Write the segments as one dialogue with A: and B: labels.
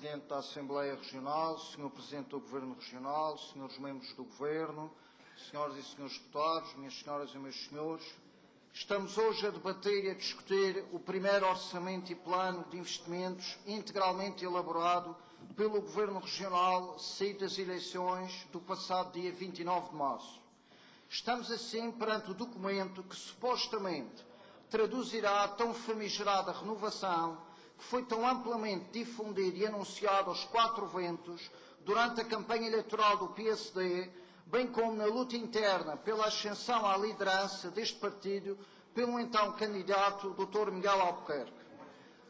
A: Presidente da Assembleia Regional, Sr. Presidente do Governo Regional, Srs. Membros do Governo, Senhoras e Srs. Deputados, minhas Senhoras e meus Senhores, estamos hoje a debater e a discutir o primeiro Orçamento e Plano de Investimentos integralmente elaborado pelo Governo Regional, saído das eleições do passado dia 29 de março. Estamos assim perante o documento que supostamente traduzirá a tão famigerada renovação que foi tão amplamente difundido e anunciado aos quatro ventos durante a campanha eleitoral do PSD, bem como na luta interna pela ascensão à liderança deste partido pelo então candidato Dr. Miguel Albuquerque.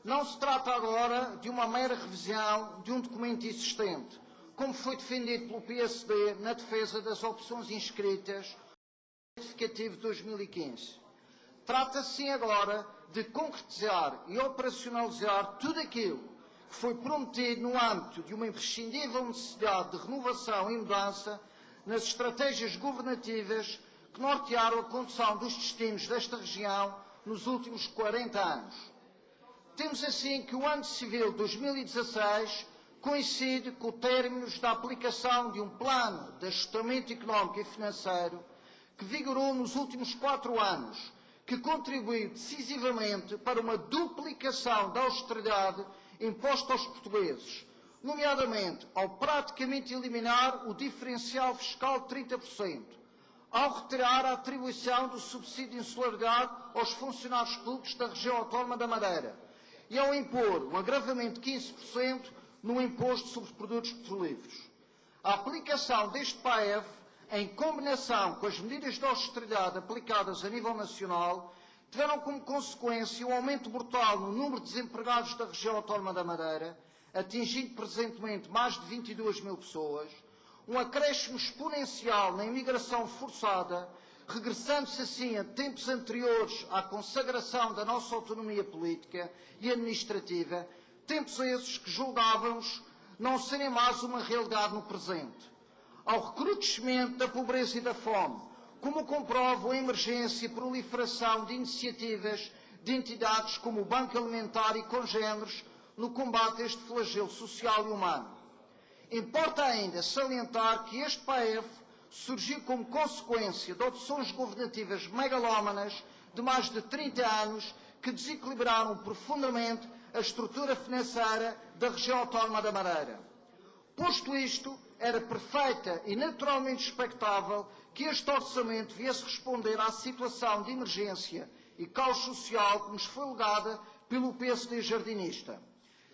A: Não se trata agora de uma mera revisão de um documento existente, como foi defendido pelo PSD na defesa das opções inscritas no Retificativo de 2015. Trata-se sim agora de concretizar e operacionalizar tudo aquilo que foi prometido no âmbito de uma imprescindível necessidade de renovação e mudança nas estratégias governativas que nortearam a condução dos destinos desta região nos últimos 40 anos. Temos assim que o ano civil de 2016 coincide com o término da aplicação de um plano de ajustamento económico e financeiro que vigorou nos últimos 4 anos, que contribuiu decisivamente para uma duplicação da austeridade imposta aos portugueses, nomeadamente ao praticamente eliminar o diferencial fiscal de 30%, ao retirar a atribuição do subsídio de insularidade aos funcionários públicos da região autónoma da Madeira e ao impor um agravamento de 15% no imposto sobre produtos petrolíferos. A aplicação deste PAEV, em combinação com as medidas de austeridade aplicadas a nível nacional, tiveram como consequência um aumento brutal no número de desempregados da região autónoma da Madeira, atingindo presentemente mais de 22 mil pessoas, um acréscimo exponencial na imigração forçada, regressando-se assim a tempos anteriores à consagração da nossa autonomia política e administrativa, tempos esses que julgávamos não serem mais uma realidade no presente. Ao recrudescimento da pobreza e da fome, como comprova a emergência e proliferação de iniciativas de entidades como o Banco Alimentar e congêneres no combate a este flagelo social e humano. Importa ainda salientar que este PAEF surgiu como consequência de opções governativas megalómanas de mais de 30 anos que desequilibraram profundamente a estrutura financeira da região autónoma da Madeira. Posto isto, era perfeita e naturalmente expectável que este orçamento viesse responder à situação de emergência e caos social que nos foi legada pelo PSD jardinista.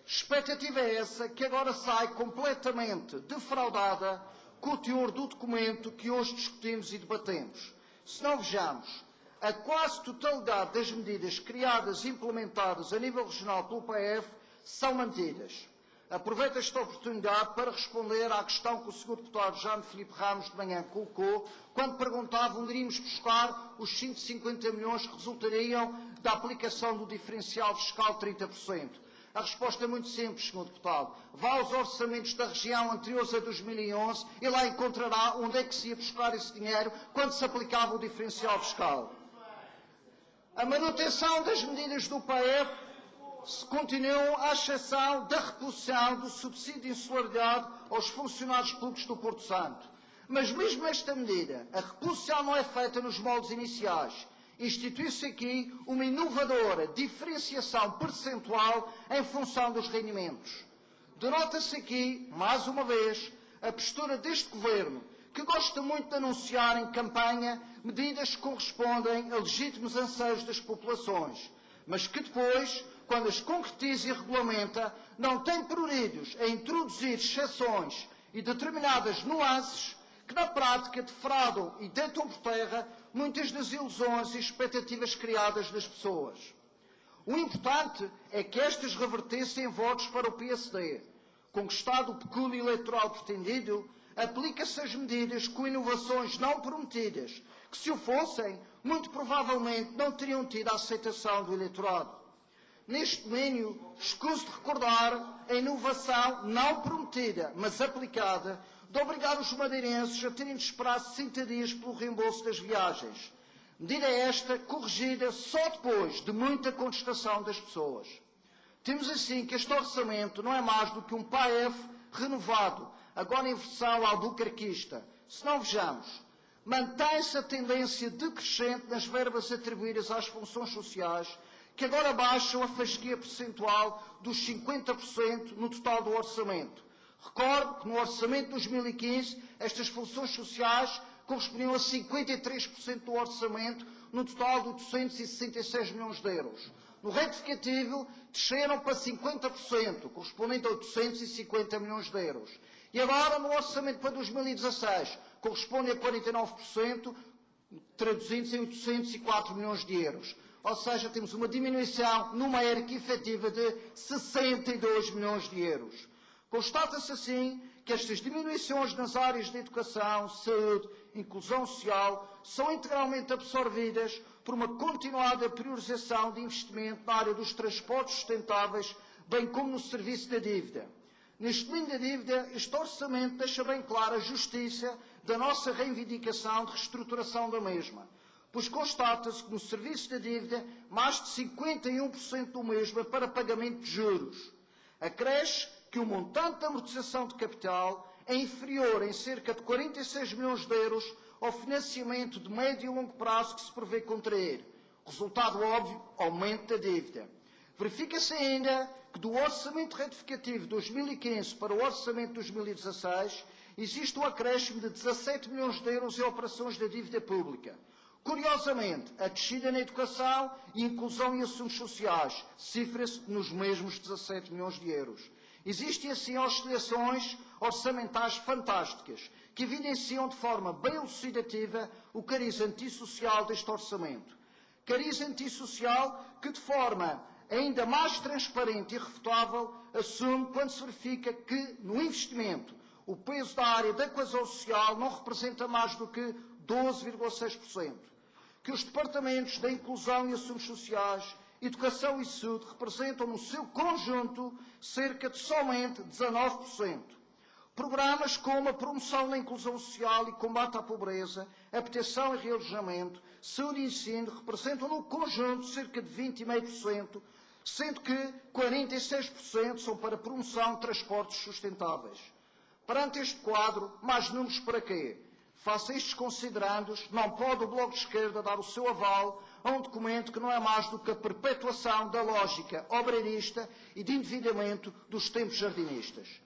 A: Expectativa é essa que agora sai completamente defraudada com o teor do documento que hoje discutimos e debatemos. Se não vejamos, a quase totalidade das medidas criadas e implementadas a nível regional pelo PAEF são mantidas. Aproveito esta oportunidade para responder à questão que o Sr. Deputado Jaime Filipe Ramos de manhã colocou, quando perguntava onde iríamos buscar os 150 milhões que resultariam da aplicação do diferencial fiscal de 30%. A resposta é muito simples, Sr. Deputado. Vá aos orçamentos da região anteriores a 2011 e lá encontrará onde é que se ia buscar esse dinheiro quando se aplicava o diferencial fiscal. A manutenção das medidas do PAEF se continuam à exceção da reposição do subsídio de insularidade aos funcionários públicos do Porto Santo. Mas mesmo esta medida, a reposição não é feita nos moldes iniciais. Institui-se aqui uma inovadora diferenciação percentual em função dos rendimentos. Denota-se aqui, mais uma vez, a postura deste Governo, que gosta muito de anunciar em campanha medidas que correspondem a legítimos anseios das populações, mas que depois, quando as concretiza e regulamenta, não tem pruridos a introduzir exceções e determinadas nuances que na prática defraudam e deitam por terra muitas das ilusões e expectativas criadas das pessoas. O importante é que estas revertessem em votos para o PSD. Conquistado o pecúlio eleitoral pretendido, aplica-se as medidas com inovações não prometidas, que se o fossem, muito provavelmente não teriam tido a aceitação do eleitorado. Neste domínio, escuso de recordar a inovação não prometida, mas aplicada, de obrigar os madeirenses a terem de esperar 60 dias pelo reembolso das viagens. Medida esta corrigida só depois de muita contestação das pessoas. Temos assim que este orçamento não é mais do que um PAEF renovado, agora em versão albuquerquista. Se não vejamos, mantém-se a tendência decrescente nas verbas atribuídas às funções sociais, que agora baixam a fasquia percentual dos 50% no total do orçamento. Recordo que no orçamento de 2015 estas funções sociais correspondiam a 53% do orçamento, no total de 866 milhões de euros. No retificativo, desceram para 50%, correspondente a 850 milhões de euros. E agora, no orçamento para 2016, corresponde a 49%, traduzindo-se em 804 milhões de euros. Ou seja, temos uma diminuição numérica efetiva de 62 milhões de euros. Constata-se assim que estas diminuições nas áreas de educação, saúde, inclusão social são integralmente absorvidas por uma continuada priorização de investimento na área dos transportes sustentáveis, bem como no serviço da dívida. Neste domínio da dívida, este orçamento deixa bem clara a justiça da nossa reivindicação de reestruturação da mesma, pois constata-se que no serviço da dívida mais de 51% do mesmo é para pagamento de juros. Acresce que o montante da amortização de capital é inferior em cerca de 46 milhões de euros ao financiamento de médio e longo prazo que se prevê contrair. Resultado óbvio, aumento da dívida. Verifica-se ainda que do orçamento retificativo de 2015 para o orçamento de 2016 existe um acréscimo de 17 milhões de euros em operações da dívida pública. Curiosamente, a descida na educação, inclusão e assuntos sociais cifra-se nos mesmos 17 milhões de euros. Existem assim oscilações orçamentais fantásticas, que evidenciam de forma bem elucidativa o cariz antissocial deste orçamento. Cariz antissocial que, de forma ainda mais transparente e irrefutável, assume quando se verifica que, no investimento, o peso da área da coesão social não representa mais do que 12,6%. Que os departamentos da inclusão e assuntos sociais, educação e saúde representam no seu conjunto cerca de somente 19%. Programas como a promoção da inclusão social e combate à pobreza, habitação e realojamento, saúde e ensino representam no conjunto cerca de 20,5%, sendo que 46% são para promoção de transportes sustentáveis. Perante este quadro, mais números para quê? Face a estes considerandos, não pode o Bloco de Esquerda dar o seu aval a um documento que não é mais do que a perpetuação da lógica obreirista e de endividamento dos tempos jardinistas.